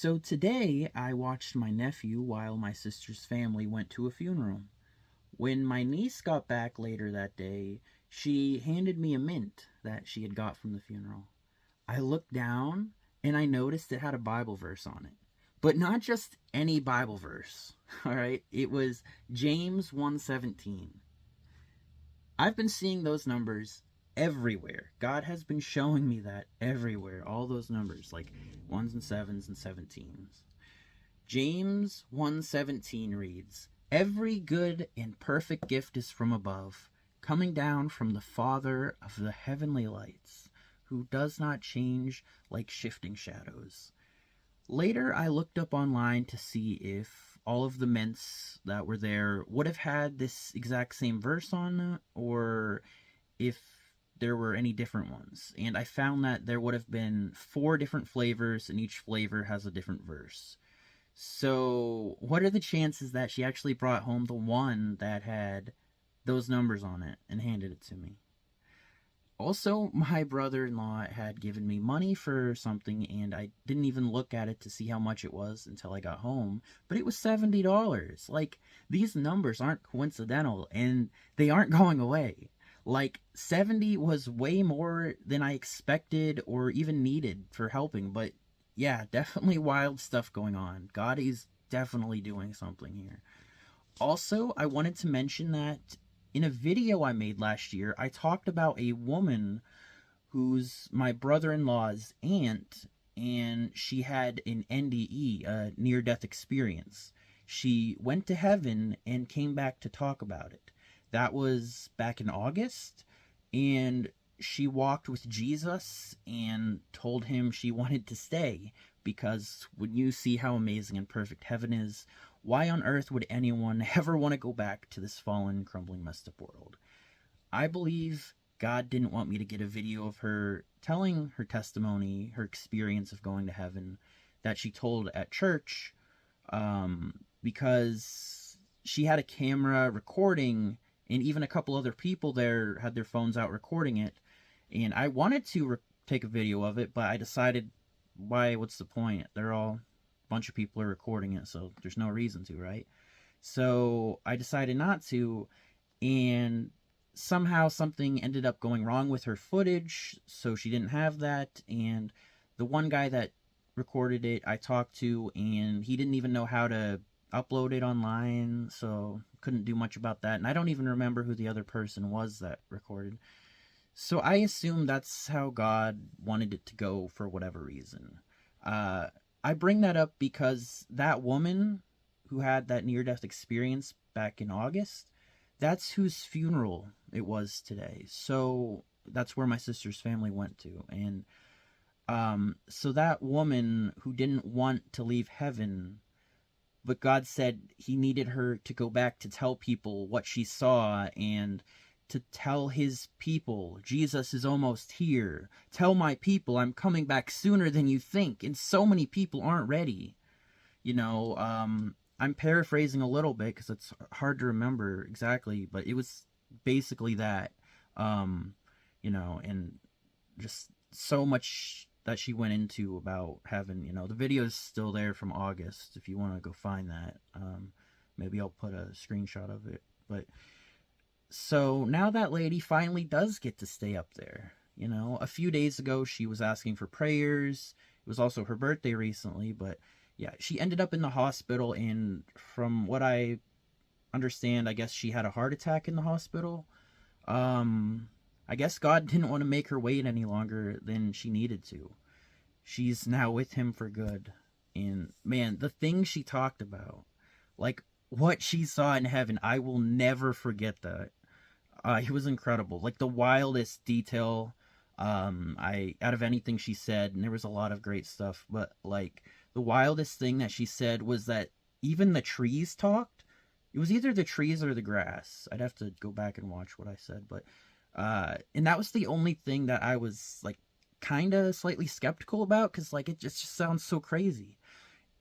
So today I watched my nephew while my sister's family went to a funeral. When my niece got back later that day, she handed me a mint that she had got from the funeral. I looked down and I noticed it had a Bible verse on it. But not just any Bible verse. All right, it was James 1:17. I've been seeing those numbers everywhere. God has been showing me that everywhere. All those numbers, like ones and sevens and 17s. James 1:17 reads, "Every good and perfect gift is from above, coming down from the Father of the heavenly lights, who does not change like shifting shadows." Later, I looked up online to see if all of the mints that were there would have had this exact same verse on it, or if there were any different ones. And I found that there would have been 4 different flavors, and each flavor has a different verse. So, what are the chances that she actually brought home the one that had those numbers on it and handed it to me? Also, my brother-in-law had given me money for something, and I didn't even look at it to see how much it was until I got home, but it was $70. Like, these numbers aren't coincidental, and they aren't going away. Like, 70 was way more than I expected or even needed for helping, but yeah, definitely wild stuff going on. God is definitely doing something here. Also, I wanted to mention that in a video I made last year, I talked about a woman who's my brother-in-law's aunt, and she had an NDE, a near-death experience. She went to heaven and came back to talk about it. That was back in August, and she walked with Jesus and told him she wanted to stay because when you see how amazing and perfect heaven is, why on earth would anyone ever want to go back to this fallen, crumbling, messed up world? I believe God didn't want me to get a video of her telling her testimony, her experience of going to heaven that she told at church, because she had a camera recording, and even a couple other people there had their phones out recording it. And I wanted to take a video of it, but I decided, why? What's the point? They're all a bunch of people are recording it, so there's no reason to, right? So I decided not to, and somehow something ended up going wrong with her footage, so she didn't have that. And the one guy that recorded it, I talked to, and he didn't even know how to upload it online, so couldn't do much about that. And I don't even remember who the other person was that recorded. So I assume that's how God wanted it to go for whatever reason. I bring that up because that woman who had that near-death experience back in August, that's whose funeral it was today. So that's where my sister's family went to. And so that woman who didn't want to leave heaven, but God said he needed her to go back to tell people what she saw and to tell his people, Jesus is almost here. Tell my people I'm coming back sooner than you think. And so many people aren't ready. I'm paraphrasing a little bit because it's hard to remember exactly, but it was basically that, and just so much that she went into about heaven. The video is still there from August if you want to go find that. Maybe I'll put a screenshot of it. But so now that lady finally does get to stay up there. A few days ago she was asking for prayers. It was also her birthday recently, but yeah, she ended up in the hospital, and from what I understand, I guess she had a heart attack in the hospital. I guess God didn't want to make her wait any longer than she needed to. She's now with him for good. And man, the things she talked about, like what she saw in heaven, I will never forget that. It was incredible. Like the wildest detail I out of anything she said, and there was a lot of great stuff, but like the wildest thing that she said was that even the trees talked. It was either the trees or the grass. I'd have to go back and watch what I said, but and that was the only thing that I was like kind of slightly skeptical about, because like it just sounds so crazy.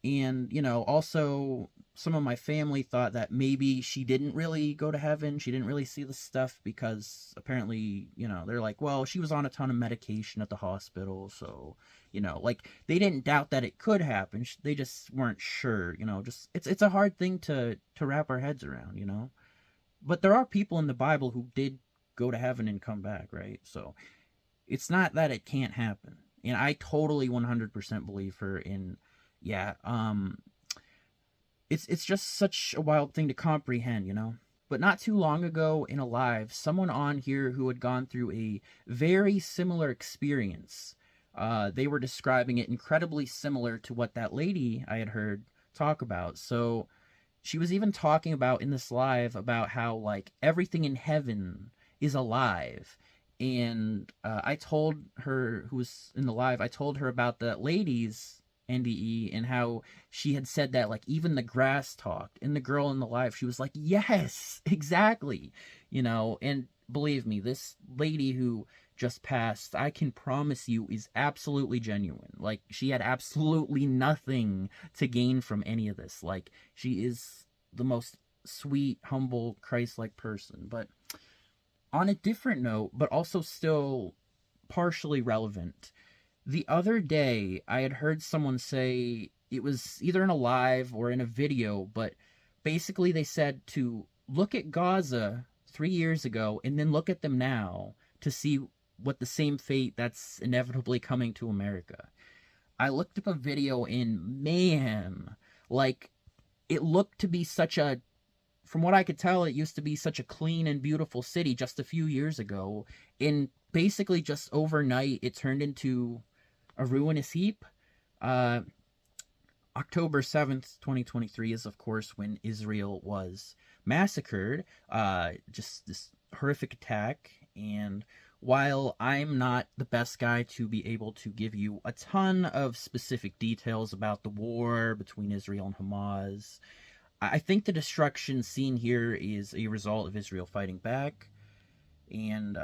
And, also some of my family thought that maybe she didn't really go to heaven. She didn't really see the stuff because apparently, they're like, well, she was on a ton of medication at the hospital. So, like they didn't doubt that it could happen. They just weren't sure, just it's a hard thing to wrap our heads around. But there are people in the Bible who did go to heaven and come back, right? So it's not that it can't happen. And I totally 100% believe her in, yeah, it's just such a wild thing to comprehend. But not too long ago in a live, someone on here who had gone through a very similar experience, they were describing it incredibly similar to what that lady I had heard talk about. So she was even talking about in this live about how like everything in heaven is alive. And I told her, who was in the live, I told her about the ladies NDE and how she had said that like even the grass talked. And the girl in the live, she was like, yes, exactly. And believe me, this lady who just passed, I can promise you, is absolutely genuine. Like, she had absolutely nothing to gain from any of this. Like, she is the most sweet, humble, Christ-like person. But on a different note, but also still partially relevant, the other day I had heard someone say, it was either in a live or in a video, but basically they said to look at Gaza 3 years ago and then look at them now to see what the same fate that's inevitably coming to America. I looked up a video and man, like it looked to be such a, from what I could tell, it used to be such a clean and beautiful city just a few years ago. And basically just overnight, it turned into a ruinous heap. Uh, October 7th, 2023 is, of course, when Israel was massacred. Just this horrific attack. And while I'm not the best guy to be able to give you a ton of specific details about the war between Israel and Hamas, I think the destruction seen here is a result of Israel fighting back. And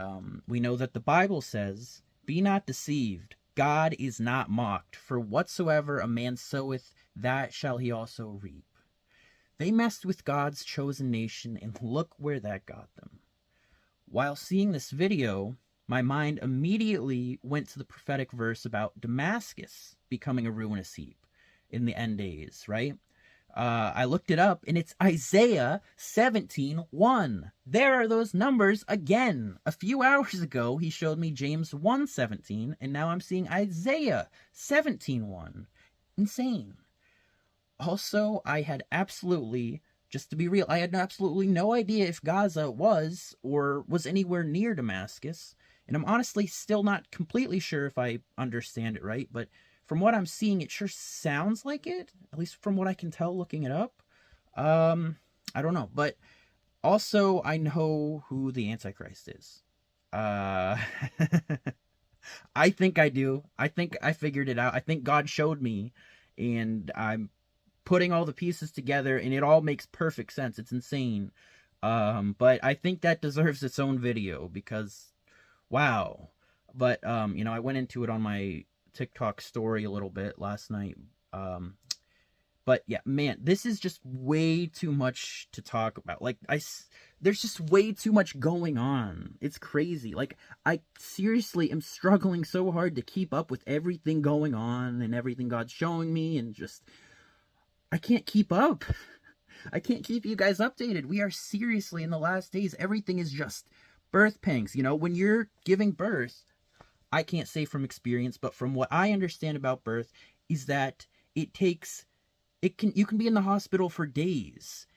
we know that the Bible says, be not deceived. God is not mocked. For whatsoever a man soweth, that shall he also reap. They messed with God's chosen nation, and look where that got them. While seeing this video, my mind immediately went to the prophetic verse about Damascus becoming a ruinous heap in the end days, right? I looked it up, and it's Isaiah 17:1. There are those numbers again. A few hours ago, he showed me James 1:17, and now I'm seeing Isaiah 17:1. Insane. Also, I had absolutely, just to be real, I had absolutely no idea if Gaza was or was anywhere near Damascus, and I'm honestly still not completely sure if I understand it right, but from what I'm seeing, it sure sounds like it, at least from what I can tell looking it up. I don't know, but also I know who the Antichrist is. Uh, I think I do. I think I figured it out. I think God showed me, and I'm putting all the pieces together, and it all makes perfect sense. It's insane. But I think that deserves its own video because, wow. But, I went into it on my TikTok story a little bit last night. But yeah, man, this is just way too much to talk about. Like, there's just way too much going on. It's crazy. Like, I seriously am struggling so hard to keep up with everything going on and everything God's showing me, and just, I can't keep up. I can't keep you guys updated. We are seriously in the last days. Everything is just birth pangs. When you're giving birth, I can't say from experience, but from what I understand about birth is that you can be in the hospital for days,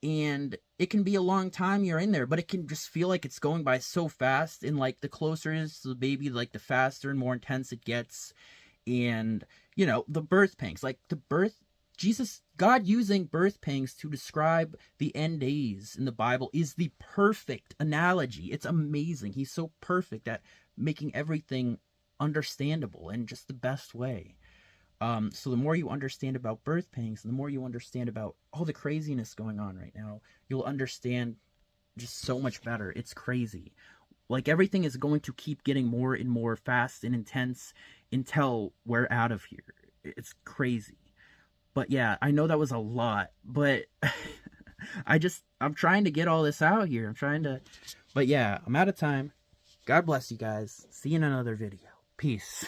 and it can be a long time you're in there, but it can just feel like it's going by so fast, and like the closer it is to the baby, like the faster and more intense it gets. And the birth pangs, like God using birth pangs to describe the end days in the Bible is the perfect analogy. It's amazing. He's so perfect at making everything understandable in just the best way. So the more you understand about birth pangs, the more you understand about all the craziness going on right now, you'll understand just so much better. It's crazy. Like, everything is going to keep getting more and more fast and intense until we're out of here. It's crazy. But yeah, I know that was a lot, but I'm trying to get all this out here. But yeah, I'm out of time. God bless you guys. See you in another video. Peace.